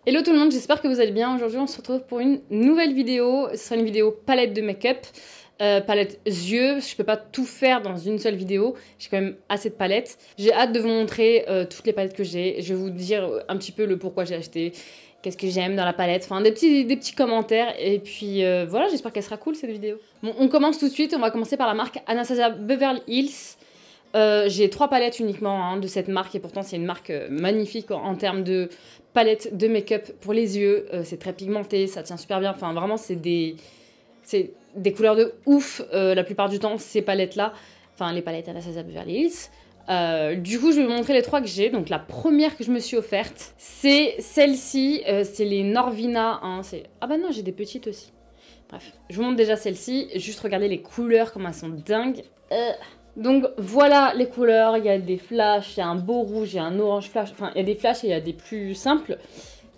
Hello tout le monde, j'espère que vous allez bien. Aujourd'hui on se retrouve pour une nouvelle vidéo. Ce sera une vidéo palette de make-up, palette yeux. Je peux pas tout faire dans une seule vidéo, j'ai quand même assez de palettes. J'ai hâte de vous montrer toutes les palettes que j'ai. Je vais vous dire un petit peu le pourquoi j'ai acheté, qu'est-ce que j'aime dans la palette, enfin des petits commentaires. Et puis voilà, j'espère qu'elle sera cool cette vidéo. Bon, on commence tout de suite, on va commencer par la marque Anastasia Beverly Hills. J'ai 3 palettes uniquement de cette marque et pourtant c'est une marque magnifique en termes de palette de make-up pour les yeux. C'est très pigmenté, ça tient super bien. Enfin vraiment c'est des couleurs de ouf la plupart du temps ces palettes là. Enfin les palettes Anastasia Beverly Hills. Du coup je vais vous montrer les 3 que j'ai. Donc la première que je me suis offerte c'est celle-ci. C'est les Norvina. Ah bah non j'ai des petites aussi. Bref je vous montre déjà celle-ci. Juste regardez les couleurs comme elles sont dingues. Donc voilà les couleurs, il y a des flashs, il y a un beau rouge, il y a un orange flash, enfin il y a des flashs et il y a des plus simples.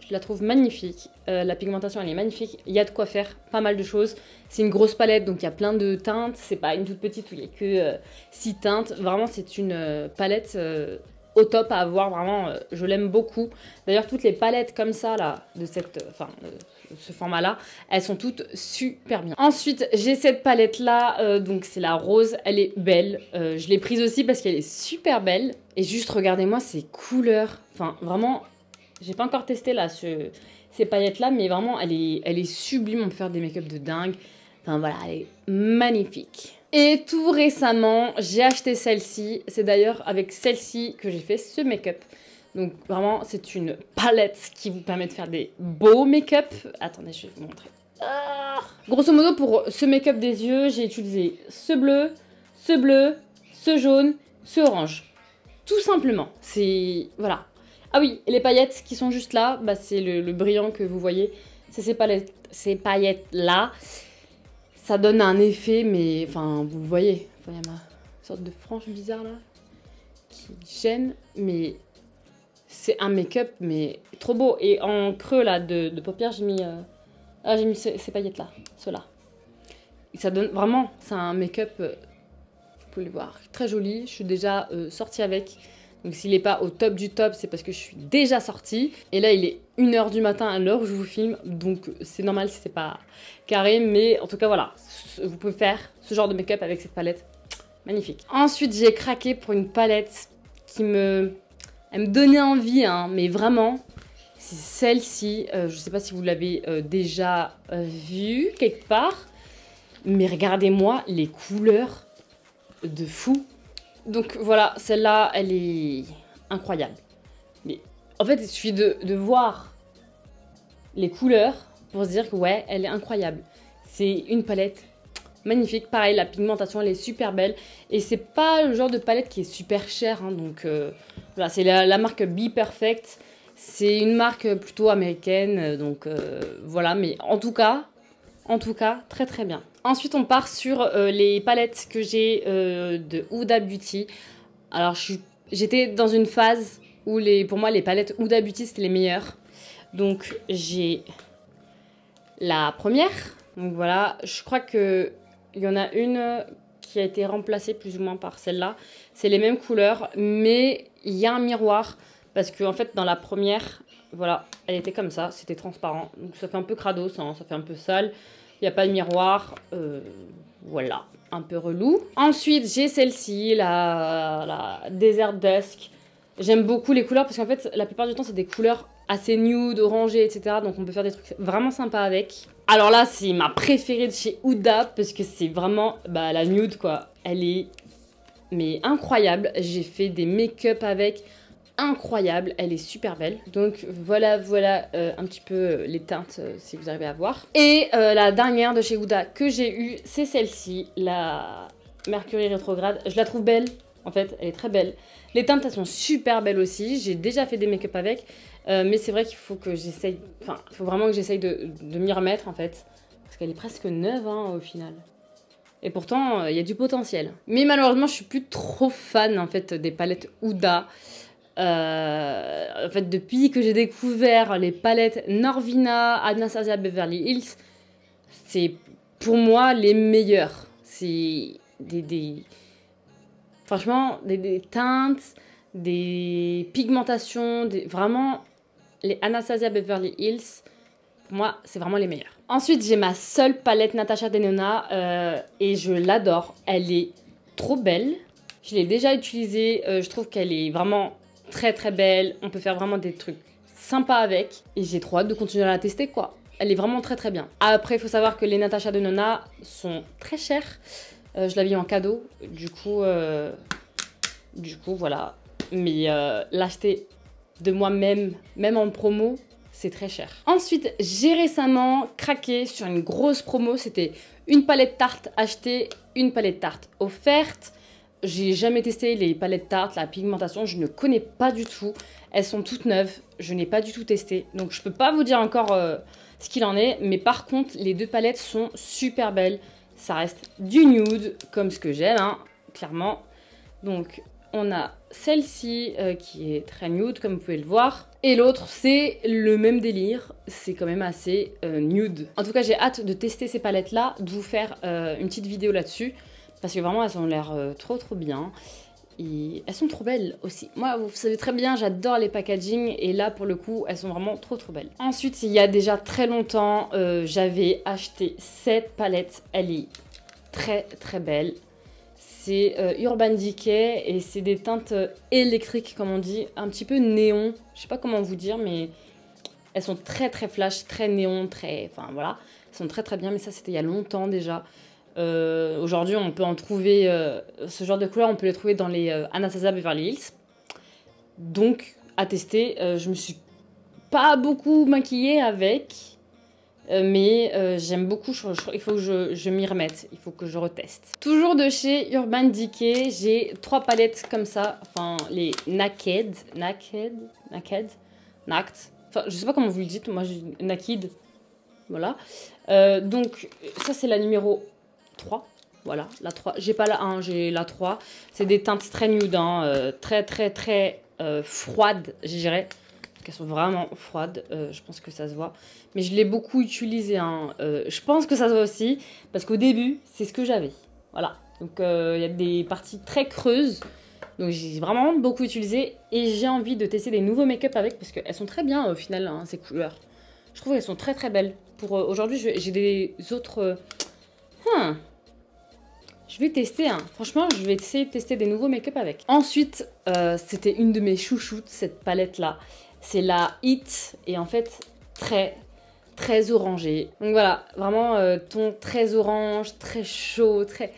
Je la trouve magnifique, la pigmentation elle est magnifique, il y a de quoi faire pas mal de choses. C'est une grosse palette donc il y a plein de teintes, c'est pas une toute petite où il y a que 6 teintes. Vraiment c'est une palette au top à avoir, vraiment je l'aime beaucoup. D'ailleurs toutes les palettes comme ça là, de ce format là, elles sont toutes super bien. Ensuite j'ai cette palette là, donc c'est la rose, elle est belle. Je l'ai prise aussi parce qu'elle est super belle. Et juste regardez-moi ces couleurs, enfin vraiment, j'ai pas encore testé là ces paillettes là, mais vraiment elle est sublime, on peut faire des make-up de dingue. Enfin voilà, elle est magnifique. Et tout récemment, j'ai acheté celle-ci. C'est d'ailleurs avec celle-ci que j'ai fait ce make-up. Donc vraiment, c'est une palette qui vous permet de faire des beaux make-up. Attendez, je vais vous montrer. Grosso modo, pour ce make-up des yeux, j'ai utilisé ce bleu, ce jaune, ce orange. Tout simplement. C'est... Voilà. Ah oui, et les paillettes qui sont juste là, bah, c'est le brillant que vous voyez. C'est ces paillettes-là. Ça donne un effet, mais enfin, vous le voyez. Enfin, il y a ma sorte de frange bizarre là qui gêne, mais c'est un make-up, mais trop beau. Et en creux là de paupières, j'ai mis ces paillettes là, ceux-là. Et ça donne vraiment, c'est un make-up, vous pouvez le voir, très joli. Je suis déjà sortie avec. Donc s'il n'est pas au top du top, c'est parce que je suis déjà sortie. Et là, il est 1 h du matin à l'heure où je vous filme. Donc c'est normal si c'est pas carré. Mais en tout cas, voilà. Vous pouvez faire ce genre de make-up avec cette palette. Magnifique. Ensuite, j'ai craqué pour une palette qui elle me donnait envie, hein, mais vraiment. C'est celle-ci. Je ne sais pas si vous l'avez déjà vue quelque part. Mais regardez-moi les couleurs de fou. Donc voilà, celle-là, elle est incroyable. Mais en fait, il suffit de voir les couleurs pour se dire que ouais, elle est incroyable. C'est une palette magnifique. Pareil, la pigmentation, elle est super belle. Et c'est pas le genre de palette qui est super chère. Hein, donc voilà, c'est la marque Be Perfect. C'est une marque plutôt américaine. Donc voilà, mais en tout cas, très très bien. Ensuite, on part sur les palettes que j'ai de Huda Beauty. Alors, j'étais dans une phase où pour moi, les palettes Huda Beauty, c'était les meilleures. Donc, j'ai la première. Donc voilà, je crois qu'il y en a une qui a été remplacée plus ou moins par celle-là. C'est les mêmes couleurs, mais il y a un miroir. Parce que en fait, dans la première, voilà, elle était comme ça, c'était transparent. Donc, ça fait un peu crado, ça fait un peu sale. Il n'y a pas de miroir, voilà, un peu relou. Ensuite, j'ai celle-ci, la Desert Dusk. J'aime beaucoup les couleurs parce qu'en fait, la plupart du temps, c'est des couleurs assez nude, orangées, etc. Donc, on peut faire des trucs vraiment sympas avec. Alors là, c'est ma préférée de chez Huda parce que c'est vraiment la nude, quoi. Elle est incroyable. J'ai fait des make-up avec... incroyable, elle est super belle. Donc voilà un petit peu les teintes si vous arrivez à voir. Et la dernière de chez Huda que j'ai eue, c'est celle-ci, la Mercury rétrograde. Je la trouve belle, en fait, elle est très belle. Les teintes, elles sont super belles aussi. J'ai déjà fait des make-up avec, mais c'est vrai qu'il faut que j'essaye, enfin, il faut vraiment que j'essaye de m'y remettre, en fait. Parce qu'elle est presque neuve, hein, au final. Et pourtant, il y a du potentiel. Mais malheureusement, je suis plus trop fan, en fait, des palettes Huda. En fait, depuis que j'ai découvert les palettes Norvina, Anastasia Beverly Hills, c'est pour moi les meilleures. C'est franchement, des teintes, des pigmentations, vraiment les Anastasia Beverly Hills, pour moi, c'est vraiment les meilleurs. Ensuite, j'ai ma seule palette Natasha Denona et je l'adore. Elle est trop belle. Je l'ai déjà utilisée. Je trouve qu'elle est vraiment très très belle. On peut faire vraiment des trucs sympas avec. Et j'ai trop hâte de continuer à la tester, quoi. Elle est vraiment très très bien. Après, il faut savoir que les Natasha Denona sont très chères. Je l'avais eu en cadeau. Du coup, voilà. Mais l'acheter de moi-même, même en promo, c'est très cher. Ensuite, j'ai récemment craqué sur une grosse promo. C'était une palette tarte achetée, une palette tarte offerte. J'ai jamais testé les palettes tarte, la pigmentation, je ne connais pas du tout. Elles sont toutes neuves, je n'ai pas du tout testé. Donc je peux pas vous dire encore ce qu'il en est. Mais par contre, les deux palettes sont super belles. Ça reste du nude, comme ce que j'aime, hein, clairement. Donc on a celle-ci qui est très nude, comme vous pouvez le voir. Et l'autre, c'est le même délire. C'est quand même assez nude. En tout cas, j'ai hâte de tester ces palettes-là, de vous faire une petite vidéo là-dessus. Parce que vraiment, elles ont l'air trop bien. Et elles sont trop belles aussi. Moi, vous savez très bien, j'adore les packaging. Et là, pour le coup, elles sont vraiment trop belles. Ensuite, il y a déjà très longtemps, j'avais acheté cette palette. Elle est très belle. C'est Urban Decay et c'est des teintes électriques, comme on dit, un petit peu néon. Je sais pas comment vous dire, mais elles sont très flash, très néon, très... Enfin, voilà. Elles sont très bien, mais ça, c'était il y a longtemps déjà. Aujourd'hui, on peut en trouver... ce genre de couleurs, on peut les trouver dans les Anastasia Beverly Hills. Donc, à tester. Je me suis pas beaucoup maquillée avec... mais j'aime beaucoup, il faut que je m'y remette, il faut que je reteste. Toujours de chez Urban Decay, j'ai 3 palettes comme ça, enfin les Naked, enfin je sais pas comment vous le dites, moi j'ai Naked, voilà. Donc ça c'est la numéro 3, voilà, la 3, j'ai pas la 1, j'ai la 3. C'est des teintes très nude, hein, très froides, je dirais. Elles sont vraiment froides, je pense que ça se voit. Mais je l'ai beaucoup utilisé, hein. Je pense que ça se voit aussi, parce qu'au début, c'est ce que j'avais. Voilà, donc il y a des parties très creuses, donc j'ai vraiment beaucoup utilisé. Et j'ai envie de tester des nouveaux make-up avec, parce qu'elles sont très bien au final, hein, ces couleurs. Je trouve qu'elles sont très belles. Pour aujourd'hui, j'ai des autres... Je vais tester, hein. Franchement, je vais essayer de tester des nouveaux make-up avec. Ensuite, c'était une de mes chouchoutes, cette palette-là. C'est la Hit et en fait très orangé. Donc voilà, vraiment ton très orange, très chaud, très...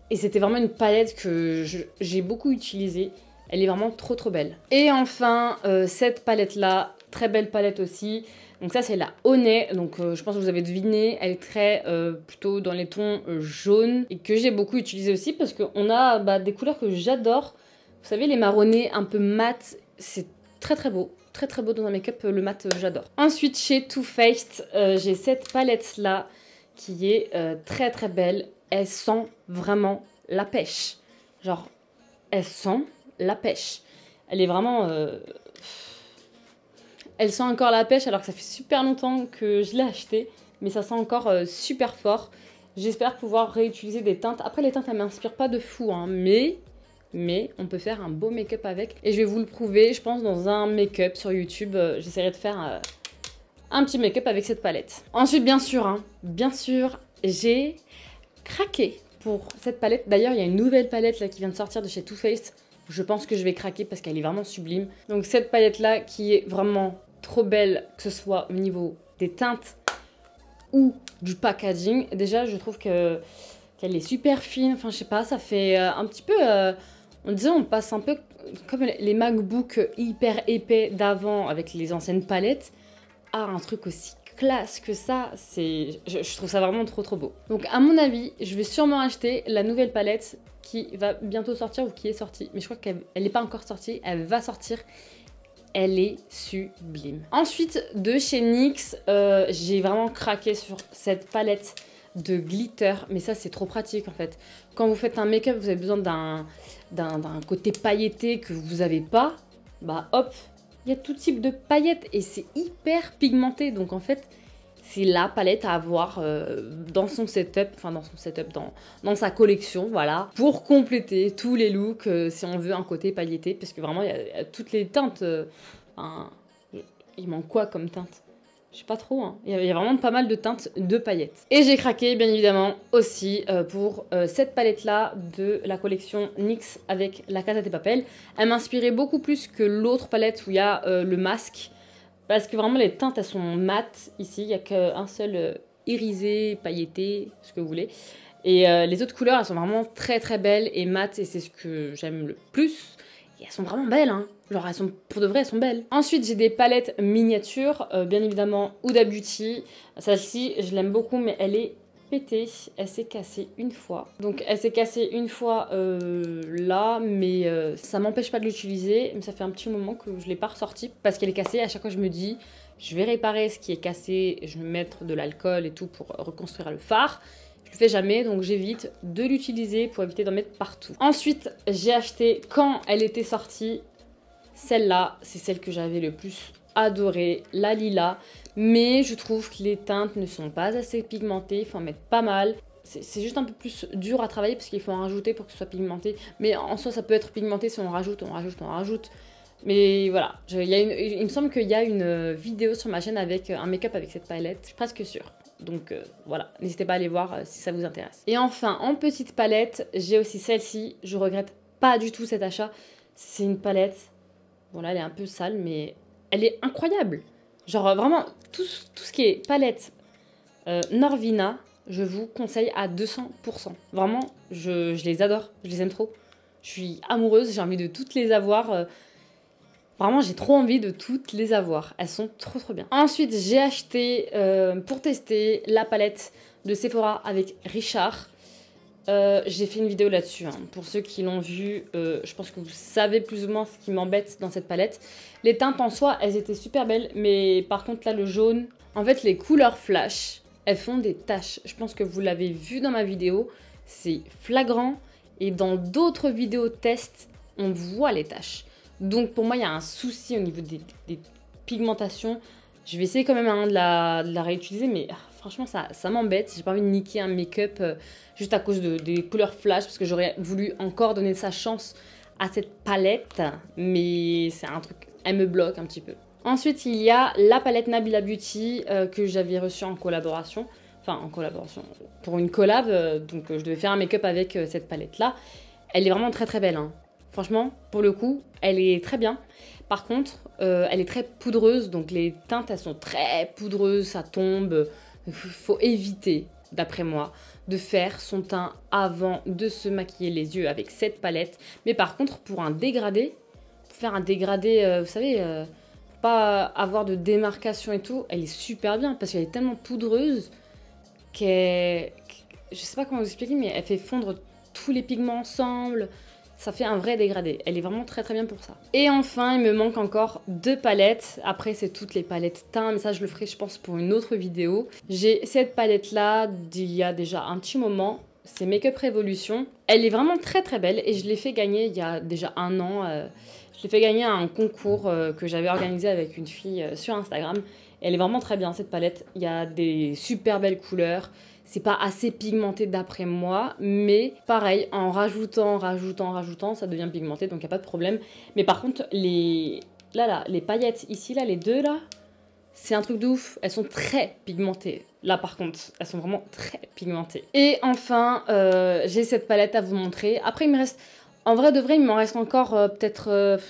Et c'était vraiment une palette que j'ai beaucoup utilisée. Elle est vraiment trop belle. Et enfin, cette palette-là, très belle palette aussi. Donc ça, c'est la Honey. Donc je pense que vous avez deviné, elle est très plutôt dans les tons jaunes. Et que j'ai beaucoup utilisé aussi parce qu'on a des couleurs que j'adore. Vous savez, les marronnés un peu mat, c'est très beau. Très beau dans un make-up, le mat, j'adore. Ensuite, chez Too Faced, j'ai cette palette-là qui est très belle. Elle sent vraiment la pêche. Genre, elle sent la pêche. Elle est vraiment... Elle sent encore la pêche alors que ça fait super longtemps que je l'ai achetée. Mais ça sent encore super fort. J'espère pouvoir réutiliser des teintes. Après, les teintes, elles m'inspirent pas de fou, hein, mais on peut faire un beau make-up avec. Et je vais vous le prouver, je pense, dans un make-up sur YouTube. J'essaierai de faire un petit make-up avec cette palette. Ensuite, bien sûr, j'ai craqué pour cette palette. D'ailleurs, il y a une nouvelle palette là qui vient de sortir de chez Too Faced. Je pense que je vais craquer parce qu'elle est vraiment sublime. Donc cette palette-là qui est vraiment trop belle, que ce soit au niveau des teintes ou du packaging. Déjà, je trouve qu'elle est super fine. Enfin, je sais pas, ça fait un petit peu... on disait, on passe un peu comme les MacBook hyper épais d'avant avec les anciennes palettes à un truc aussi classe que ça. Je trouve ça vraiment trop beau. Donc à mon avis, je vais sûrement acheter la nouvelle palette qui va bientôt sortir ou qui est sortie. Mais je crois qu'elle n'est pas encore sortie, elle va sortir. Elle est sublime. Ensuite, de chez NYX, j'ai vraiment craqué sur cette palette de glitter. Mais ça, c'est trop pratique en fait. Quand vous faites un make-up, vous avez besoin d'un côté pailleté que vous n'avez pas. Bah hop, il y a tout type de paillettes et c'est hyper pigmenté. Donc en fait, c'est la palette à avoir dans son setup, enfin dans sa collection, voilà. Pour compléter tous les looks, si on veut un côté pailleté. Parce que vraiment, il y a toutes les teintes. Il il manque quoi comme teinte? Je sais pas trop, hein. Il y a vraiment pas mal de teintes de paillettes. Et j'ai craqué, bien évidemment, aussi pour cette palette-là de la collection NYX avec la Casa de Papel. Elle m'inspirait beaucoup plus que l'autre palette où il y a le masque. Parce que vraiment, les teintes, elles sont mates ici. Il n'y a qu'un seul irisé, pailleté, ce que vous voulez. Et les autres couleurs, elles sont vraiment très très belles et mates. Et c'est ce que j'aime le plus. Et elles sont vraiment belles, hein. Genre, elles sont, pour de vrai, elles sont belles. Ensuite, j'ai des palettes miniatures. Bien évidemment, Huda Beauty. Celle-ci, je l'aime beaucoup, mais elle est pétée. Elle s'est cassée une fois. Donc, elle s'est cassée une fois là, mais ça m'empêche pas de l'utiliser. Mais ça fait un petit moment que je ne l'ai pas ressortie parce qu'elle est cassée. À chaque fois, je me dis, je vais réparer ce qui est cassé. Je vais mettre de l'alcool et tout pour reconstruire le fard. Je le fais jamais, donc j'évite de l'utiliser pour éviter d'en mettre partout. Ensuite, j'ai acheté, quand elle était sortie, celle-là, c'est celle que j'avais le plus adorée, la Lila. Mais je trouve que les teintes ne sont pas assez pigmentées, il faut en mettre pas mal. C'est juste un peu plus dur à travailler parce qu'il faut en rajouter pour que ce soit pigmenté. Mais en soi, ça peut être pigmenté si on rajoute, on rajoute, on rajoute. Mais voilà, il me semble qu'il y a une vidéo sur ma chaîne avec un make-up avec cette palette, je suis presque sûre. Donc voilà, n'hésitez pas à aller voir si ça vous intéresse. Et enfin, en petite palette, j'ai aussi celle-ci. Je regrette pas du tout cet achat. C'est une palette, bon là elle est un peu sale, mais elle est incroyable. Genre vraiment, tout ce qui est palette Norvina, je vous conseille à 200%. Vraiment, je les adore, je les aime trop. Je suis amoureuse, j'ai envie de toutes les avoir. Vraiment, j'ai trop envie de toutes les avoir. Elles sont trop trop bien. Ensuite, j'ai acheté, pour tester, la palette de Sephora avec Richard. J'ai fait une vidéo là-dessus. Hein. Pour ceux qui l'ont vue, je pense que vous savez plus ou moins ce qui m'embête dans cette palette. Les teintes en soi, elles étaient super belles. Mais par contre, là, le jaune... En fait, les couleurs flash, elles font des taches. Je pense que vous l'avez vu dans ma vidéo. C'est flagrant. Et dans d'autres vidéos test, on voit les taches. Donc pour moi, il y a un souci au niveau des pigmentations. Je vais essayer quand même hein, de la réutiliser, mais franchement, ça m'embête. J'ai pas envie de niquer un make-up juste à cause des couleurs flash, parce que j'aurais voulu encore donner sa chance à cette palette. Mais c'est un truc, elle me bloque un petit peu. Ensuite, il y a la palette Nabila Beauty que j'avais reçue en collaboration. Enfin, en collaboration, pour une collab. Donc je devais faire un make-up avec cette palette-là. Elle est vraiment très très belle, hein. Franchement, pour le coup, elle est très bien. Par contre, elle est très poudreuse, donc les teintes, elles sont très poudreuses, ça tombe. Il faut éviter, d'après moi, de faire son teint avant de se maquiller les yeux avec cette palette. Mais par contre, pour un dégradé, pour faire un dégradé, vous savez, pour pas avoir de démarcation et tout, elle est super bien parce qu'elle est tellement poudreuse qu'elle... Je sais pas comment vous expliquer, mais elle fait fondre tous les pigments ensemble. Ça fait un vrai dégradé. Elle est vraiment très très bien pour ça. Et enfin, il me manque encore 2 palettes. Après, c'est toutes les palettes teintes. Mais ça, je le ferai, je pense, pour une autre vidéo. J'ai cette palette-là d'il y a déjà un petit moment. C'est Make Up Revolution. Elle est vraiment très très belle. Et je l'ai fait gagner il y a déjà un an. Je l'ai fait gagner à un concours que j'avais organisé avec une fille sur Instagram. Et elle est vraiment très bien, cette palette. Il y a des super belles couleurs. C'est pas assez pigmenté d'après moi, mais pareil, en rajoutant, ça devient pigmenté, donc il n'y a pas de problème. Mais par contre, les paillettes ici, là, les deux là, c'est un truc de ouf. Elles sont très pigmentées. Là, par contre, elles sont vraiment très pigmentées. Et enfin, j'ai cette palette à vous montrer. Après, il me reste, en vrai de vrai, il m'en reste encore peut-être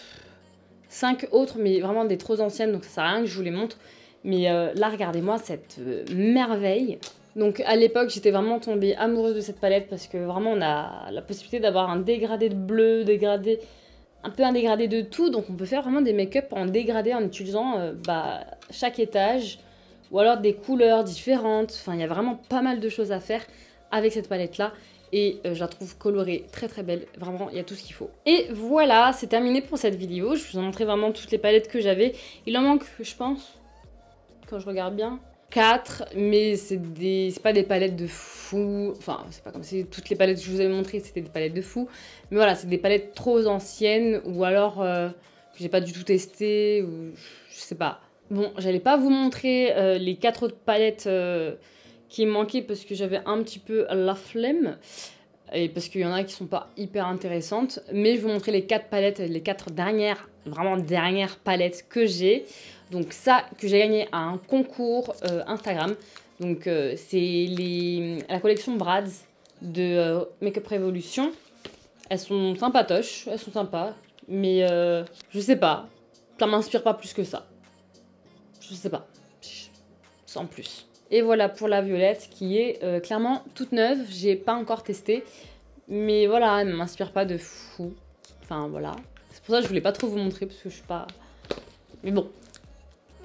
5 autres, mais vraiment des trop anciennes, donc ça sert à rien que je vous les montre. Mais là, regardez-moi cette merveille. Donc à l'époque, j'étais vraiment tombée amoureuse de cette palette parce que vraiment on a la possibilité d'avoir un dégradé de bleu, un peu un dégradé de tout. Donc on peut faire vraiment des make-up en dégradé en utilisant chaque étage ou alors des couleurs différentes. Enfin, il y a vraiment pas mal de choses à faire avec cette palette-là. Et je la trouve colorée, très très belle. Vraiment, il y a tout ce qu'il faut. Et voilà, c'est terminé pour cette vidéo. Je vous ai montré vraiment toutes les palettes que j'avais. Il en manque, je pense, quand je regarde bien, 4, mais c'est pas des palettes de fou. Enfin, c'est pas comme si toutes les palettes que je vous avais montrées, c'était des palettes de fou. Mais voilà, c'est des palettes trop anciennes ou alors que j'ai pas du tout testé ou je sais pas. Bon, j'allais pas vous montrer les 4 autres palettes qui me manquaient parce que j'avais un petit peu la flemme. Et parce qu'il y en a qui sont pas hyper intéressantes. Mais je vais vous montrer les 4 palettes, les 4 dernières, vraiment dernières palettes que j'ai. Donc ça, que j'ai gagné à un concours Instagram. Donc c'est la collection Brads de Makeup Revolution. Elles sont sympatoches, elles sont sympas. Mais je sais pas, ça m'inspire pas plus que ça. Je sais pas, sans plus. Et voilà pour la violette qui est clairement toute neuve. J'ai pas encore testé. Mais voilà, elle ne m'inspire pas de fou. Enfin voilà. C'est pour ça que je voulais pas trop vous montrer parce que je suis pas... Mais bon,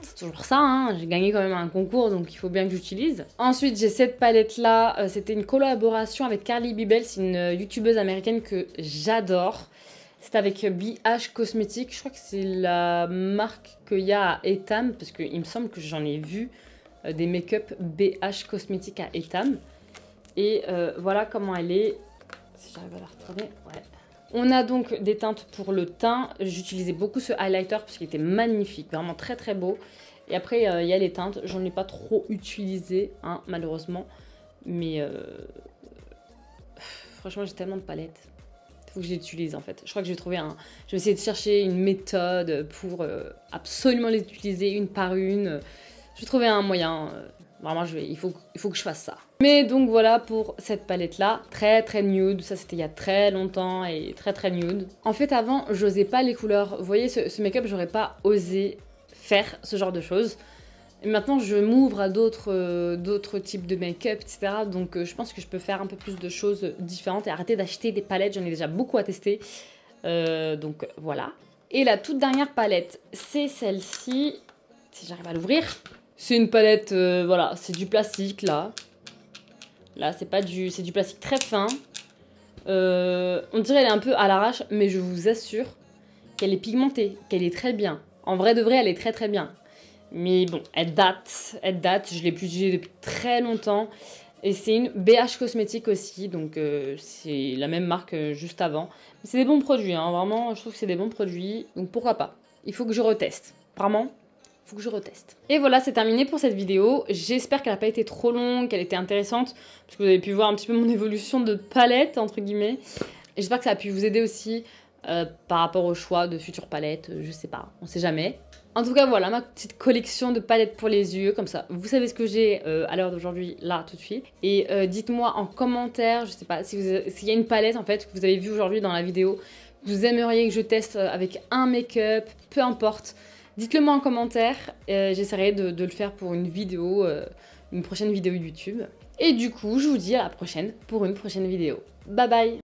c'est toujours ça, hein. J'ai gagné quand même un concours donc il faut bien que j'utilise. Ensuite j'ai cette palette là. C'était une collaboration avec Carly Bibel. C'est une youtubeuse américaine que j'adore. C'est avec BH Cosmetics. Je crois que c'est la marque qu'il y a à Etam. Parce qu'il me semble que j'en ai vu des make-up BH Cosmetics à Etam. Et voilà comment elle est. Si j'arrive à la retourner, ouais. On a donc des teintes pour le teint. J'utilisais beaucoup ce highlighter parce qu'il était magnifique, vraiment très très beau. Et après, il y a les teintes. J'en ai pas trop utilisé, hein, malheureusement. Mais franchement, j'ai tellement de palettes. Il faut que je les utilise en fait. Je crois que je vais trouver un... Je vais essayer de chercher une méthode pour absolument les utiliser une par une. Je vais trouver un moyen... Vraiment, il faut que je fasse ça. Mais donc voilà pour cette palette là, très très nude, ça c'était il y a très longtemps et très très nude. En fait avant, j'osais pas les couleurs, vous voyez ce make-up, j'aurais pas osé faire ce genre de choses. Et maintenant je m'ouvre à d'autres types de make-up, etc. Donc je pense que je peux faire un peu plus de choses différentes et arrêter d'acheter des palettes, j'en ai déjà beaucoup à tester. Donc voilà. Et la toute dernière palette, c'est celle-ci, si j'arrive à l'ouvrir. C'est une palette, voilà, c'est du plastique là. Là, c'est du plastique très fin. On dirait elle est un peu à l'arrache, mais je vous assure qu'elle est pigmentée, qu'elle est très bien. En vrai de vrai, elle est très très bien. Mais bon, elle date, je l'ai plus utilisée depuis très longtemps. Et c'est une BH Cosmetics aussi, donc c'est la même marque juste avant. C'est des bons produits, hein, vraiment, je trouve que c'est des bons produits, donc pourquoi pas. Il faut que je reteste, vraiment. Faut que je reteste. Et voilà, c'est terminé pour cette vidéo. J'espère qu'elle n'a pas été trop longue, qu'elle était intéressante, parce que vous avez pu voir un petit peu mon évolution de palette, entre guillemets. Et j'espère que ça a pu vous aider aussi par rapport au choix de futures palettes, je sais pas, on sait jamais. En tout cas, voilà ma petite collection de palettes pour les yeux, comme ça, vous savez ce que j'ai à l'heure d'aujourd'hui, là, tout de suite. Et dites-moi en commentaire, je sais pas, s'il y a une palette, en fait, que vous avez vue aujourd'hui dans la vidéo, que vous aimeriez que je teste avec un make-up, peu importe. Dites-le moi en commentaire, j'essaierai de le faire pour une vidéo, une prochaine vidéo YouTube. Et du coup, je vous dis à la prochaine pour une prochaine vidéo. Bye bye!